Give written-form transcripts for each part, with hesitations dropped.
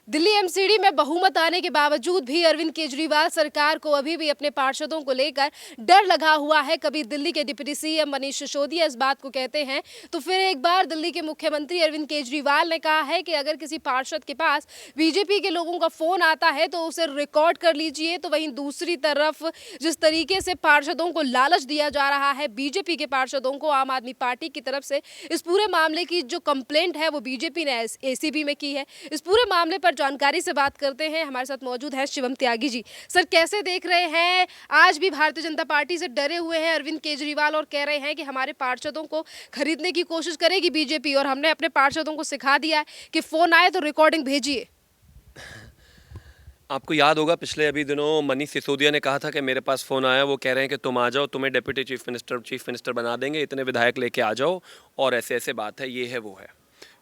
Delhi MCD में बहुमत आने के बावजूद भी अरविंद केजरीवाल सरकार को अभी भी अपने पार्षदों को लेकर डर लगा हुआ है। कभी दिल्ली के डिप्टी सीएम मनीष सिसोदिया इस बात को कहते हैं, तो फिर एक बार दिल्ली के मुख्यमंत्री अरविंद केजरीवाल ने कहा है कि अगर किसी पार्षद के पास बीजेपी के लोगों का फोन आता है तो उसे रिकॉर्ड कर लीजिए। तो वहीं दूसरी तरफ जिस तरीके से पार्षदों को लालच दिया जा रहा है, बीजेपी के पार्षदों को आम आदमी पार्टी की तरफ से इस पूरे मामले की जो कंप्लेंट है वो बीजेपी ने एसीबी में की है। इस पूरे मामले पर जानकारी से बात करते हैं। हमारे साथ मौजूद है शिवम त्यागी जी। सर, कैसे देख रहे हैं, आज भी भारतीय जनता पार्टी से डरे हुए हैं अरविंद केजरीवाल और कह रहे हैं कि हमारे पार्षदों को खरीदने की कोशिश करेगी बीजेपी और हमने अपने पार्षदों को सिखा दिया है कि फोन आए तो रिकॉर्डिंग भेजिए। आपको याद होगा पिछले अभी दिनों मनीष सिसोदिया ने कहा था कि मेरे पास फ़ोन आया, वो कह रहे हैं कि तुम आ जाओ, तुम्हें डिप्टी चीफ मिनिस्टर बना देंगे, इतने विधायक लेके आ जाओ और ऐसे ऐसे बात है, ये है वो है।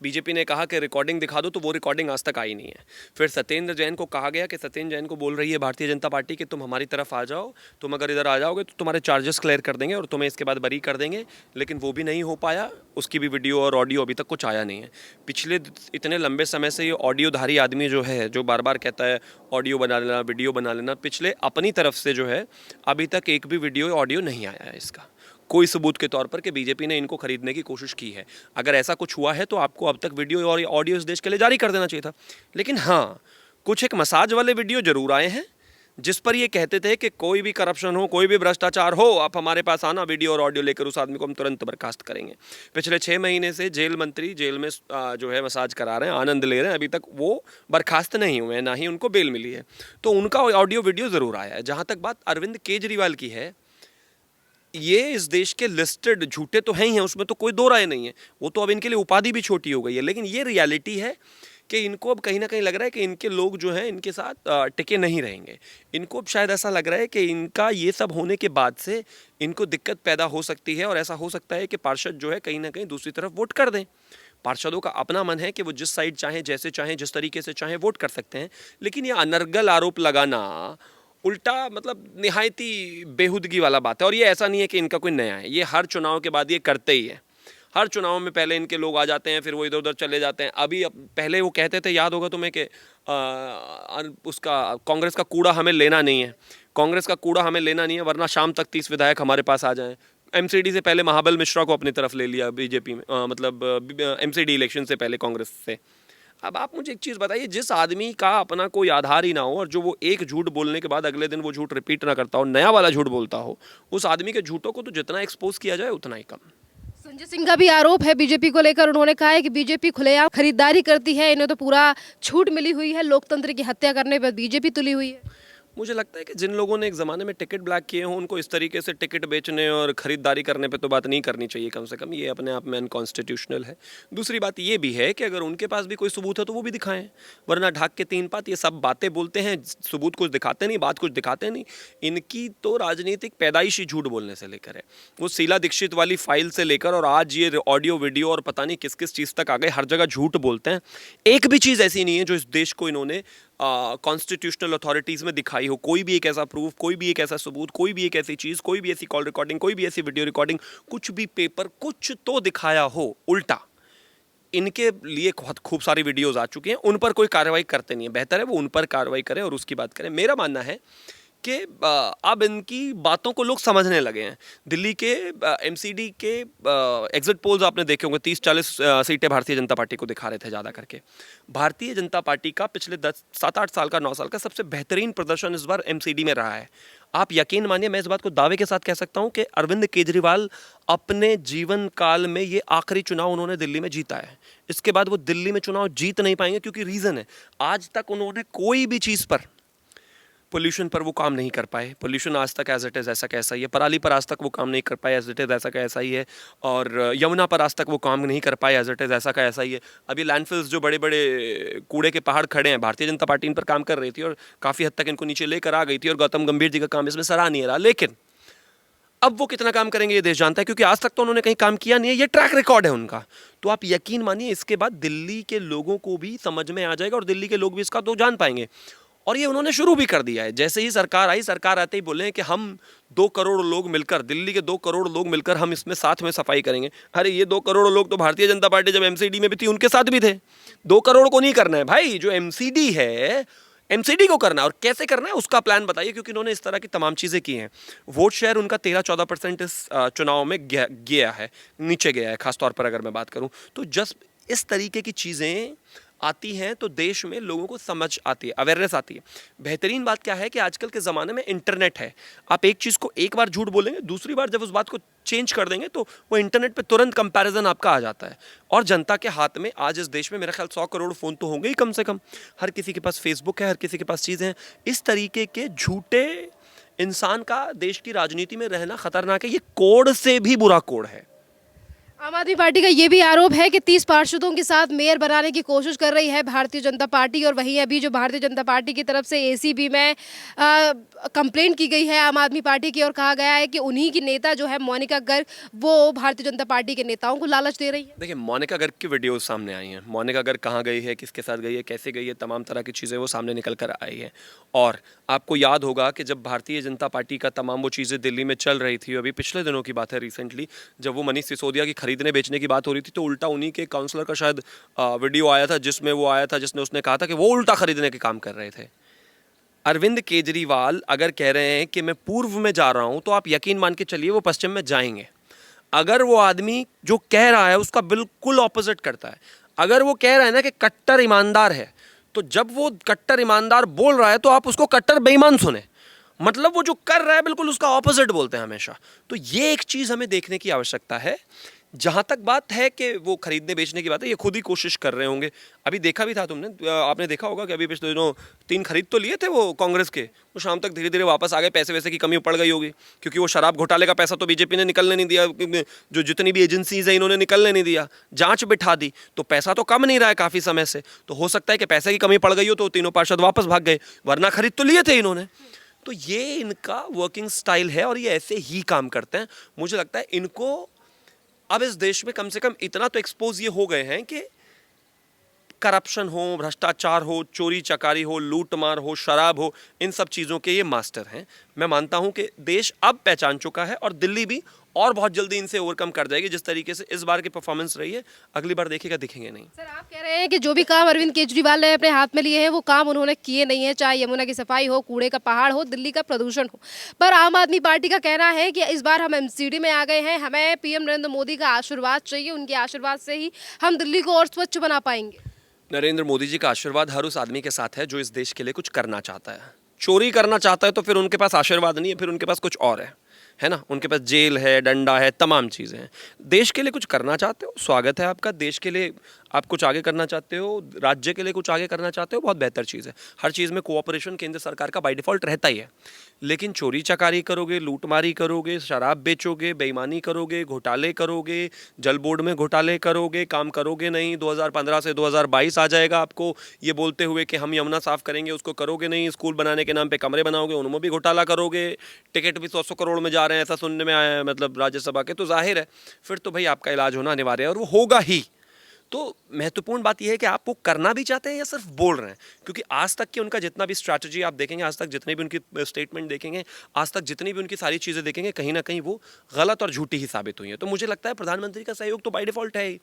बीजेपी ने कहा कि रिकॉर्डिंग दिखा दो, तो वो रिकॉर्डिंग आज तक आई नहीं है। फिर सत्येंद्र जैन को कहा गया कि सत्येंद्र जैन को बोल रही है भारतीय जनता पार्टी कि तुम हमारी तरफ आ जाओ, तुम अगर इधर आ जाओगे तो तुम्हारे चार्जेस क्लियर कर देंगे और तुम्हें इसके बाद बरी कर देंगे, लेकिन वो भी नहीं हो पाया। उसकी भी वीडियो और ऑडियो अभी तक कुछ आया नहीं है। पिछले इतने लंबे समय से ये ऑडियोधारी आदमी जो है, जो बार बार कहता है ऑडियो बना लेना, वीडियो बना लेना, पिछले अपनी तरफ से जो है अभी तक एक भी वीडियो ऑडियो नहीं आया है इसका कोई सबूत के तौर पर कि बीजेपी ने इनको खरीदने की कोशिश की है। अगर ऐसा कुछ हुआ है तो आपको अब तक वीडियो और ऑडियो इस देश के लिए जारी कर देना चाहिए था। लेकिन हाँ, कुछ एक मसाज वाले वीडियो जरूर आए हैं जिस पर ये कहते थे कि कोई भी करप्शन हो, कोई भी भ्रष्टाचार हो, आप हमारे पास आना, वीडियो और ऑडियो लेकर उस आदमी को हम तुरंत बर्खास्त करेंगे। पिछले 6 महीने से जेल मंत्री जेल में जो है मसाज करा रहे हैं, आनंद ले रहे हैं, अभी तक वो बर्खास्त नहीं हुए हैं, ना ही उनको बेल मिली है। तो उनका ऑडियो वीडियो ज़रूर आया है। जहाँ तक बात अरविंद केजरीवाल की है, ये इस देश के लिस्टेड झूठे तो हैं ही हैं, उसमें तो कोई दो राय नहीं है। वो तो अब इनके लिए उपाधि भी छोटी हो गई है। लेकिन ये रियलिटी है कि इनको अब कहीं ना कहीं लग रहा है कि इनके लोग जो हैं इनके साथ टिके नहीं रहेंगे। इनको अब शायद ऐसा लग रहा है कि इनका ये सब होने के बाद से इनको दिक्कत पैदा हो सकती है और ऐसा हो सकता है कि पार्षद जो है कहीं ना कहीं दूसरी तरफ वोट कर दें। पार्षदों का अपना मन है कि वो जिस साइड चाहें, जैसे चाहें, जिस तरीके से चाहें वोट कर सकते हैं। लेकिन ये अनर्गल आरोप लगाना उल्टा मतलब निहायती बेहुदगी वाला बात है। और ये ऐसा नहीं है कि इनका कोई नया है, ये हर चुनाव के बाद ये करते ही है। हर चुनाव में पहले इनके लोग आ जाते हैं, फिर वो इधर उधर चले जाते हैं। अभी पहले वो कहते थे, याद होगा तुम्हें, कि उसका कांग्रेस का कूड़ा हमें लेना नहीं है, कांग्रेस का कूड़ा हमें लेना नहीं है, वरना शाम तक 30 विधायक हमारे पास आ जाएं। एमसीडी से पहले महाबल मिश्रा को अपनी तरफ ले लिया बीजेपी में, मतलब एमसीडी इलेक्शन से पहले कांग्रेस से। अब आप मुझे एक चीज़ बताइए, जिस आदमी का अपना कोई आधार ही ना हो और जो वो एक झूठ बोलने के बाद अगले दिन वो झूठ रिपीट ना करता हो, नया वाला झूठ बोलता हो, उस आदमी के झूठों को तो जितना एक्सपोज किया जाए उतना ही कम। संजय सिंह का भी आरोप है बीजेपी को लेकर। उन्होंने कहा है कि बीजेपी खुलेआम खरीदारी करती है, इन्हें तो पूरा छूट मिली हुई है, लोकतंत्र की हत्या करने पर बीजेपी तुली हुई है। मुझे लगता है कि जिन लोगों ने एक ज़माने में टिकट ब्लैक किए हों, उनको इस तरीके से टिकट बेचने और ख़रीदारी करने पे तो बात नहीं करनी चाहिए। कम से कम ये अपने आप में अनकॉन्स्टिट्यूशनल है। दूसरी बात ये भी है कि अगर उनके पास भी कोई सबूत है तो वो भी दिखाएं, वरना ढाक के तीन पात ये सब बातें बोलते हैं, सबूत कुछ दिखाते नहीं, बात कुछ दिखाते नहीं। इनकी तो राजनीतिक पैदाइश ही झूठ बोलने से लेकर है। वो शीला दीक्षित वाली फाइल से लेकर और आज ये ऑडियो वीडियो और पता नहीं किस किस चीज़ तक आ गए, हर जगह झूठ बोलते हैं। एक भी चीज़ ऐसी नहीं है जो इस देश को इन्होंने कॉन्स्टिट्यूशनल अथॉरिटीज़ में दिखाई हो। कोई भी एक ऐसा प्रूफ, कोई भी एक ऐसा सबूत, कोई भी एक ऐसी चीज़, कोई भी ऐसी कॉल रिकॉर्डिंग, कोई भी ऐसी वीडियो रिकॉर्डिंग, कुछ भी पेपर, कुछ तो दिखाया हो। उल्टा इनके लिए बहुत खूब सारी वीडियोज़ आ चुकी हैं, उन पर कोई कार्रवाई करते नहीं है। बेहतर है वो उन पर कार्रवाई करें और उसकी बात करें। मेरा मानना है कि अब इनकी बातों को लोग समझने लगे हैं। दिल्ली के एमसीडी के एग्जिट पोल्स आपने देखे होंगे, 30-40 सीटें भारतीय जनता पार्टी को दिखा रहे थे ज़्यादा करके। भारतीय जनता पार्टी का पिछले 7-8 साल का, 9 साल का सबसे बेहतरीन प्रदर्शन इस बार एमसीडी में रहा है। आप यकीन मानिए, मैं इस बात को दावे के साथ कह सकता हूं कि अरविंद केजरीवाल अपने जीवन काल में ये आखिरी चुनाव उन्होंने दिल्ली में जीता है। इसके बाद वो दिल्ली में चुनाव जीत नहीं पाएंगे, क्योंकि रीज़न है, आज तक उन्होंने कोई भी चीज़ पर, पोल्यूशन पर वो काम नहीं कर पाए। पोल्यूशन आज तक एज इट इज़ ऐसा कैसा ही है। पराली पर आज तक वो काम नहीं कर पाए, एज इट इज़ ऐसा का ऐसा ही है। और यमुना पर आज तक वो काम नहीं कर पाए, एज इट इज़ ऐसा का ऐसा ही है। अभी लैंडफिल्स जो बड़े बड़े कूड़े के पहाड़ खड़े हैं, भारतीय जनता पार्टी इन पर काम कर रही थी और काफ़ी हद तक इनको नीचे लेकर आ गई थी और गौतम गंभीर जी का काम इसमें सराहनीय रहा। लेकिन अब वो कितना काम करेंगे ये देश जानता है, क्योंकि आज तक तो उन्होंने कहीं काम किया नहीं है। ये ट्रैक रिकॉर्ड है उनका। तो आप यकीन मानिए, इसके बाद दिल्ली के लोगों को भी समझ में आ जाएगा और दिल्ली के लोग भी इसका तो जान पाएंगे। और ये उन्होंने शुरू भी कर दिया है। जैसे ही सरकार आई, सरकार आते ही बोले कि हम 2 करोड़ लोग मिलकर, दिल्ली के 2 करोड़ लोग मिलकर हम इसमें साथ में सफाई करेंगे। अरे ये 2 करोड़ लोग तो भारतीय जनता पार्टी जब एमसीडी में भी थी उनके साथ भी थे। 2 करोड़ को नहीं करना है भाई, जो एमसीडी है एमसीडी को करना है। और कैसे करना है उसका प्लान बताइए, क्योंकि उन्होंने इस तरह की तमाम चीज़ें की हैं। वोट शेयर उनका 13-14% इस चुनाव में गया है, नीचे गया है खासतौर पर अगर मैं बात करूं तो। जस्ट इस तरीके की चीज़ें आती हैं तो देश में लोगों को समझ आती है, अवेयरनेस आती है। बेहतरीन बात क्या है कि आजकल के ज़माने में इंटरनेट है। आप एक चीज़ को एक बार झूठ बोलेंगे, दूसरी बार जब उस बात को चेंज कर देंगे तो वो इंटरनेट पे तुरंत कंपैरिजन आपका आ जाता है। और जनता के हाथ में आज इस देश में मेरा ख्याल 100 करोड़ फ़ोन तो होंगे ही कम से कम। हर किसी के पास फेसबुक है, हर किसी के पास चीज़ें हैं। इस तरीके के झूठे इंसान का देश की राजनीति में रहना खतरनाक है। ये कोड से भी बुरा कोड है। आम आदमी पार्टी का ये भी आरोप है कि 30 पार्षदों के साथ मेयर बनाने की कोशिश कर रही है भारतीय जनता पार्टी। और वहीं अभी जो भारतीय जनता पार्टी की तरफ से एसीबी में कंप्लेंट की गई है आम आदमी पार्टी की, और कहा गया है कि उन्हीं की नेता जो है मोनिका गर्ग, वो भारतीय जनता पार्टी के नेताओं को लालच दे रही है। देखिए, मोनिका गर्ग की वीडियोस सामने आई हैं। मोनिका गर्ग कहाँ गई है, किसके साथ गई है, कैसे गई है, तमाम तरह की चीज़ें वो सामने निकल कर आई हैं। और आपको याद होगा कि जब भारतीय जनता पार्टी का तमाम वो चीज़ें दिल्ली में चल रही थी, अभी पिछले दिनों की बात है, रिसेंटली जब वो मनीष सिसोदिया की खरीदने बेचने की बात हो रही थी, तो उल्टा उन्हीं के काउंसलर का शायद वीडियो आया था जिसमें वो आया था, जिसने उसने कहा था कि वो उल्टा खरीदने के काम कर रहे थे। अरविंद केजरीवाल अगर कह रहे हैं कि मैं पूर्व में जा रहा हूं, तो आप यकीन मान के चलिए वो पश्चिम में जाएंगे। अगर वो आदमी जो कह रहा है उसका बिल्कुल ऑपोजिट करता है, अगर वो कह रहा है ना कि कट्टर ईमानदार है, तो जब वो कट्टर ईमानदार बोल रहा है तो आप उसको कट्टर बेईमान सुने। मतलब वो जो कर रहा है बिल्कुल उसका ऑपोजिट बोलते हैं हमेशा। तो ये एक चीज़ हमें देखने की आवश्यकता है। जहाँ तक बात है कि वो खरीदने बेचने की बात है, ये खुद ही कोशिश कर रहे होंगे। अभी देखा भी था तुमने, आपने देखा होगा कि अभी पिछले दिनों 3 खरीद तो लिए थे वो कांग्रेस के, वो शाम तक धीरे धीरे वापस आ गए। पैसे वैसे की कमी पड़ गई होगी, क्योंकि वो शराब घोटाले का पैसा तो बीजेपी ने निकलने नहीं दिया, जो जितनी भी एजेंसीज है इन्होंने निकलने नहीं दिया, जांच बिठा दी, तो पैसा तो कम नहीं रहा है काफ़ी समय से। तो हो सकता है कि पैसे की कमी पड़ गई हो तो तीनों पार्षद वापस भाग गए, वरना खरीद तो लिए थे इन्होंने। तो ये इनका वर्किंग स्टाइल है और ये ऐसे ही काम करते हैं। मुझे लगता है इनको अब इस देश में कम से कम इतना तो एक्सपोज ये हो गए हैं कि करप्शन हो, भ्रष्टाचार हो, चोरी चकारी हो, लूटमार हो, शराब हो, इन सब चीज़ों के ये मास्टर हैं। मैं मानता हूं कि देश अब पहचान चुका है और दिल्ली भी और बहुत जल्दी इनसे ओवरकम कर जाएगी। जिस तरीके से इस बार की परफॉर्मेंस रही है, अगली बार देखिएगा दिखेंगे नहीं। सर, आप कह रहे हैं कि जो भी काम अरविंद केजरीवाल ने अपने हाथ में लिए हैं वो काम उन्होंने किए नहीं है, चाहे यमुना की सफाई हो, कूड़े का पहाड़ हो, दिल्ली का प्रदूषण हो। पर आम आदमी पार्टी का कहना है कि इस बार हम एमसीडी में आ गए हैं, हमें पीएम नरेंद्र मोदी का आशीर्वाद चाहिए, उनके आशीर्वाद से ही हम दिल्ली को और स्वच्छ बना पाएंगे। नरेंद्र मोदी जी का आशीर्वाद हर उस आदमी के साथ है जो इस देश के लिए कुछ करना चाहता है। चोरी करना चाहता है तो फिर उनके पास आशीर्वाद नहीं है, फिर उनके पास कुछ और है ना। उनके पास जेल है, डंडा है, तमाम चीज़ें हैं। देश के लिए कुछ करना चाहते हो, स्वागत है आपका। देश के लिए आप कुछ आगे करना चाहते हो, राज्य के लिए कुछ आगे करना चाहते हो, बहुत बेहतर चीज़ है। हर चीज़ में कोऑपरेशन केंद्र सरकार का बाय डिफ़ॉल्ट रहता ही है। लेकिन चोरी चकारी करोगे, लूटमारी करोगे, शराब बेचोगे, बेईमानी करोगे, घोटाले करोगे, जल बोर्ड में घोटाले करोगे, काम करोगे नहीं। 2015 से 2022 आ जाएगा आपको ये बोलते हुए कि हम यमुना साफ़ करेंगे, उसको करोगे नहीं। स्कूल बनाने के नाम पे कमरे बनाओगे, उनमें भी घोटाला करोगे। टिकट भी 100 करोड़ में जा रहे हैं, ऐसा सुनने में आया है, मतलब राज्यसभा के। तो जाहिर है फिर तो भाई आपका इलाज होना अनिवार्य है और वो होगा ही। तो महत्वपूर्ण बात यह है कि आप वो करना भी चाहते हैं या सिर्फ बोल रहे हैं। क्योंकि आज तक की उनका जितना भी स्ट्रैटेजी आप देखेंगे, आज तक जितने भी उनकी स्टेटमेंट देखेंगे, आज तक जितनी भी उनकी सारी चीज़ें देखेंगे, कहीं ना कहीं वो गलत और झूठी ही साबित हुई हैं। तो मुझे लगता है प्रधानमंत्री का सहयोग तो बाय डिफ़ॉल्ट है ही।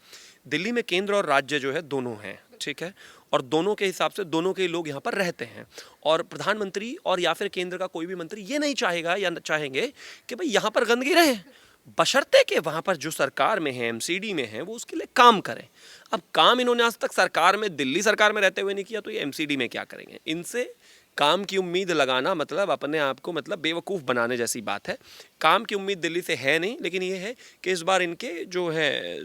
दिल्ली में केंद्र और राज्य जो है दोनों हैं, ठीक है, और दोनों के हिसाब से दोनों के लोग यहाँ पर रहते हैं। और प्रधानमंत्री और या फिर केंद्र का कोई भी मंत्री ये नहीं चाहेगा या चाहेंगे कि भाई यहाँ पर गंदगी रहे, बशर्ते कि वहाँ पर जो सरकार में है, एमसीडी में है, वो उसके लिए काम करें। अब काम इन्होंने आज तक सरकार में, दिल्ली सरकार में रहते हुए नहीं किया, तो ये एमसीडी में क्या करेंगे। इनसे काम की उम्मीद लगाना मतलब अपने आप को मतलब बेवकूफ़ बनाने जैसी बात है। काम की उम्मीद दिल्ली से है नहीं, लेकिन ये है कि इस बार इनके जो है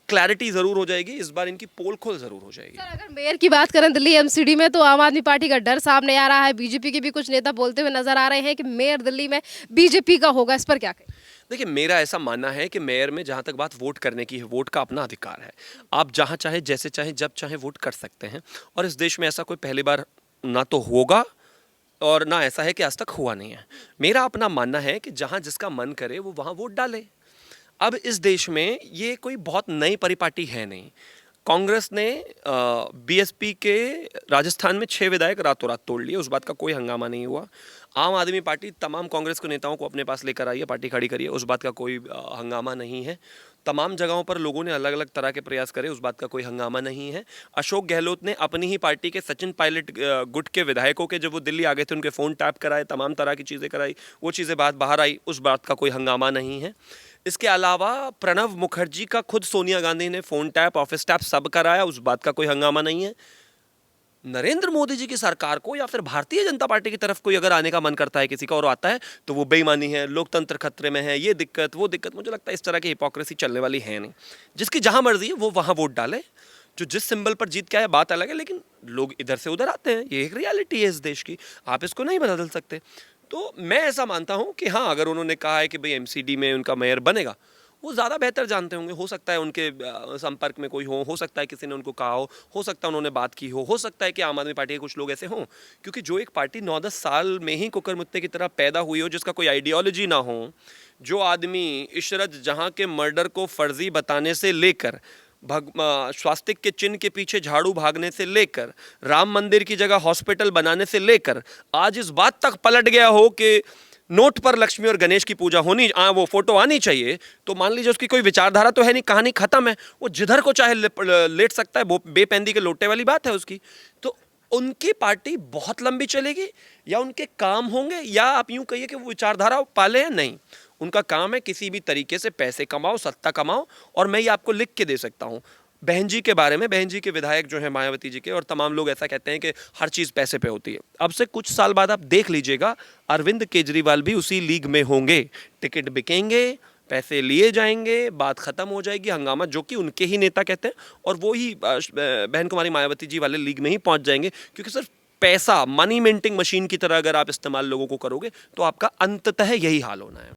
क्लैरिटी ज़रूर हो जाएगी, इस बार इनकी पोल खोल ज़रूर हो जाएगी। सर, अगर मेयर की बात करें दिल्ली एमसीडी में, तो आम आदमी पार्टी का डर सामने आ रहा है। बीजेपी के भी कुछ नेता बोलते हुए नजर आ रहे हैं कि मेयर दिल्ली में बीजेपी का होगा। इस पर क्या कहें? देखिए, मेरा ऐसा मानना है कि मेयर में जहाँ तक बात वोट करने की है, वोट का अपना अधिकार है। आप जहाँ चाहे, जैसे चाहे, जब चाहे वोट कर सकते हैं। और इस देश में ऐसा कोई पहली बार ना तो होगा और ना ऐसा है कि आज तक हुआ नहीं है। मेरा अपना मानना है कि जहाँ जिसका मन करे वो वहाँ वोट डाले। अब इस देश में ये कोई बहुत नई परिपाटी है नहीं। कांग्रेस ने बीएसपी के राजस्थान में 6 विधायक रातों रात तोड़ लिए, उस बात का कोई हंगामा नहीं हुआ। आम आदमी पार्टी तमाम कांग्रेस के नेताओं को अपने पास लेकर आई है, पार्टी खड़ी करी है, उस बात का कोई हंगामा नहीं है। तमाम जगहों पर लोगों ने अलग अलग तरह के प्रयास करे, उस बात का कोई हंगामा नहीं है। अशोक गहलोत ने अपनी ही पार्टी के सचिन पायलट गुट के विधायकों के, जब वो दिल्ली आ गए थे, उनके फ़ोन टैप कराए, तमाम तरह की चीज़ें कराई, वो चीज़ें बाहर आई, उस बात का कोई हंगामा नहीं है। इसके अलावा प्रणब मुखर्जी का खुद सोनिया गांधी ने फ़ोन टैप, ऑफिस टैप सब कराया, उस बात का कोई हंगामा नहीं है। नरेंद्र मोदी जी की सरकार को या फिर भारतीय जनता पार्टी की तरफ कोई अगर आने का मन करता है किसी का और आता है, तो वो बेईमानी है, लोकतंत्र खतरे में है, ये दिक्कत वो दिक्कत। मुझे लगता है इस तरह की हिपोक्रेसी चलने वाली है नहीं। जिसकी जहां मर्जी है वो वहां वोट डाले, जो जिस सिंबल पर जीत के आए बात अलग है, लेकिन लोग इधर से उधर आते हैं, ये एक रियलिटी है इस देश की, आप इसको नहीं बदल सकते। तो मैं ऐसा मानता हूं कि हाँ, अगर उन्होंने कहा है कि भाई एमसीडी में उनका मेयर बनेगा, वो ज़्यादा बेहतर जानते होंगे। हो सकता है उनके संपर्क में कोई हो सकता है किसी ने उनको कहा हो सकता है उन्होंने बात की हो सकता है कि आम आदमी पार्टी के कुछ लोग ऐसे हों, क्योंकि जो एक पार्टी 9-10 साल में ही कुकर मुत्ते की तरह पैदा हुई हो, जिसका कोई आइडियोलॉजी ना हो, जो आदमी इशरत जहाँ के मर्डर को फर्जी बताने से लेकर स्वास्तिक के चिन्ह के पीछे झाड़ू भागने से लेकर राम मंदिर की जगह हॉस्पिटल बनाने से लेकर आज इस बात तक पलट गया हो कि नोट पर लक्ष्मी और गणेश की पूजा होनी, वो फोटो आनी चाहिए, तो मान लीजिए उसकी कोई विचारधारा तो है नहीं, कहानी खत्म है, वो जिधर को चाहे लेट सकता है, बेपेंदी के लोटे वाली बात है उसकी। तो उनकी पार्टी बहुत लंबी चलेगी या उनके काम होंगे, या आप यूं कहिए कि वो विचारधारा पाले या नहीं, उनका काम है किसी भी तरीके से पैसे कमाओ, सत्ता कमाओ। और मैं ये आपको लिख के दे सकता हूँ बहन जी के बारे में, बहन जी के विधायक जो है मायावती जी के, और तमाम लोग ऐसा कहते हैं कि हर चीज़ पैसे पे होती है। अब से कुछ साल बाद आप देख लीजिएगा, अरविंद केजरीवाल भी उसी लीग में होंगे, टिकट बिकेंगे, पैसे लिए जाएंगे, बात खत्म हो जाएगी, हंगामा जो कि उनके ही नेता कहते हैं, और वो ही बहन कुमारी मायावती जी वाले लीग में ही पहुंच जाएंगे, क्योंकि सिर्फ पैसा मनी मिंटिंग मशीन की तरह अगर आप इस्तेमाल लोगों को करोगे तो आपका अंततः यही हाल होना है।